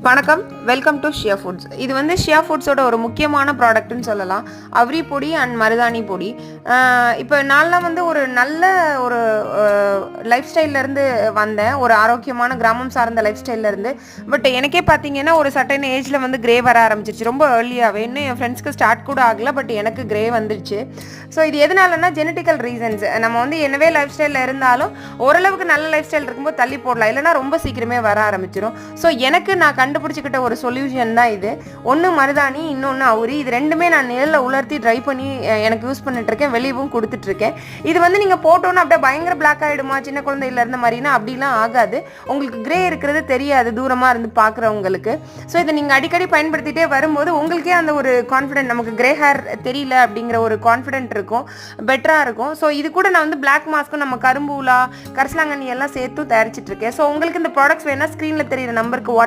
வணக்கம், welcome to Shia foods. இது வந்து ஷியா ஃபுட்ஸோட ஒரு முக்கியமான ப்ராடக்ட்னு சொல்லலாம். அவ்ரி பொடி அண்ட் மருதாணி பொடி. இப்போ நான்லாம் வந்து ஒரு நல்ல ஒரு லைஃப் ஸ்டைல்லேருந்து வந்தேன், ஒரு ஆரோக்கியமான கிராமம் சார்ந்த லைஃப் ஸ்டைல்லேருந்து. பட் எனக்கே பார்த்தீங்கன்னா ஒரு சர்டன் ஏஜில் வந்து கிரே வர ஆரம்பிச்சிருச்சு, ரொம்ப ஏர்லியாகவே. இன்னும் என் ஃப்ரெண்ட்ஸ்க்கு ஸ்டார்ட் கூட ஆகலை, பட் எனக்கு கிரே வந்துருச்சு. ஸோ இது எதனாலன்னா ஜெனட்டிக்கல் ரீசன்ஸ். நம்ம வந்து என்னவே லைஃப் ஸ்டைலில் இருந்தாலும் ஓரளவுக்கு நல்ல லைஃப் ஸ்டைல் இருக்கும்போது தள்ளி போடலாம், இல்லைனா ரொம்ப சீக்கிரமே வர ஆரம்பிச்சிடும். ஸோ எனக்கு நான் கண்டுபிடிச்சிக்கிட்ட ஒரு சொல்யூஷன் தான் இது. ஒன்று மருதாணி, இன்னொன்று அவுரி. இது ரெண்டுமே நான் நிழலில் உலர்த்தி ட்ரை பண்ணி எனக்கு யூஸ் பண்ணிட்டு இருக்கேன், வெளியவும் கொடுத்துட்ருக்கேன். இது வந்து நீங்கள் போட்டோன்னு அப்படியே பயங்கர பிளாக் ஆகிடுமா, சின்ன குழந்தையில இருந்த மாதிரினா அப்படிலாம் ஆகாது. உங்களுக்கு கிரே இருக்கிறது தெரியாது தூரமாக இருந்து பார்க்குறவங்களுக்கு. ஸோ இதை நீங்கள் அடிக்கடி பயன்படுத்திகிட்டே வரும்போது உங்களுக்கே அந்த ஒரு கான்ஃபிடென்ட், நமக்கு கிரே ஹேர் தெரியல அப்படிங்கிற ஒரு கான்ஃபிடென்ட் இருக்கும், பெட்டராக இருக்கும். ஸோ இது கூட நான் வந்து பிளாக் மாஸ்க்கும் நம்ம கரும்பூலா, கரிசலாங்கண்ணி எல்லாம் சேர்த்து தயாரிச்சிட்டு இருக்கேன். ஸோ உங்களுக்கு இந்த ப்ராடக்ட்ஸ் வேணால் ஸ்க்ரீனில் தெரியிற நம்பருக்கு